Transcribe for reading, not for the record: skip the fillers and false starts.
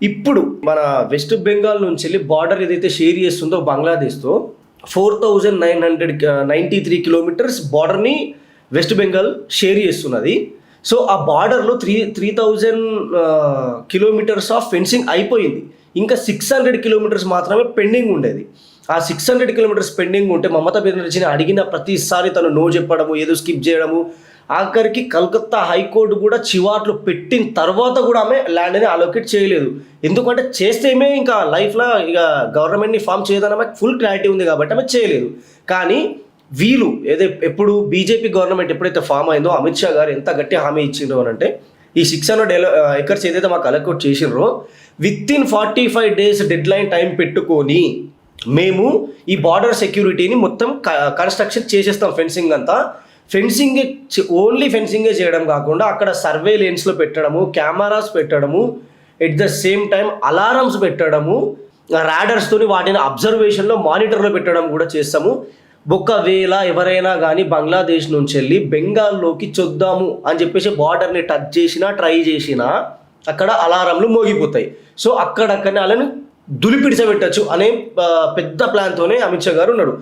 ఇప్పుడు మన వెస్ట్ బెంగాల్ నుంచి వెళ్ళి బార్డర్ ఏదైతే షేర్ చేస్తుందో బంగ్లాదేశ్తో 4993 కిలోమీటర్స్ బార్డర్ని వెస్ట్ బెంగాల్ షేర్ చేస్తున్నది. సో ఆ బార్డర్లో 3000 కిలోమీటర్స్ ఆఫ్ ఫెన్సింగ్ అయిపోయింది. ఇంకా 600 కిలోమీటర్స్ మాత్రమే పెండింగ్ ఉండేది. ఆ 600 కిలోమీటర్స్ పెండింగ్ ఉంటే మమతా బెనర్జీని అడిగిన ప్రతిసారి తను నో చెప్పడము, ఏదో స్కిప్ చేయడము, ఆఖరికి కలకత్తా హైకోర్టు కూడా చివాట్లు పెట్టిన తర్వాత కూడా ఆమె ల్యాండ్ని అలోకేట్ చేయలేదు. ఎందుకంటే చేస్తే ఏమే ఇంకా లైఫ్లో ఇక గవర్నమెంట్ని ఫామ్ చేయదని ఆమె ఫుల్ క్లారిటీ ఉంది కాబట్టి ఆమె చేయలేదు. కానీ వీళ్ళు ఎప్పుడు బీజేపీ గవర్నమెంట్ ఎప్పుడైతే ఫామ్ అయిందో అమిత్ షా గారు ఎంత గట్టి హామీ ఇచ్చిండ్రో అని అంటే, ఈ 600 ఎకర్స్ ఏదైతే మాకు అలొకేట్ చేసిండ్రో within 45 days deadline time పెట్టుకొని మేము ఈ బార్డర్ సెక్యూరిటీని మొత్తం కన్స్ట్రక్షన్ చేసేస్తాం. ఫెన్సింగ్ ఓన్లీ ఫెన్సింగే చేయడం కాకుండా అక్కడ సర్వే లేన్స్లో పెట్టడము, కెమెరాస్ పెట్టడము, at the same time alarms పెట్టడము, రాడర్స్తోని వాటిని అబ్జర్వేషన్లో మానిటర్లో పెట్టడం కూడా చేస్తాము. ఒకవేళ ఎవరైనా కానీ బంగ్లాదేశ్ నుంచి వెళ్ళి బెంగాల్లోకి చూద్దాము అని చెప్పేసి బార్డర్ని టచ్ చేసినా ట్రై చేసినా అక్కడ అలారంలు మోగిపోతాయి. సో అక్కడక్కడనే వాళ్ళని దులిపిడిచబెట్టచ్చు అనే పెద్ద ప్లాన్తోనే అమిత్ షా గారు ఉన్నాడు.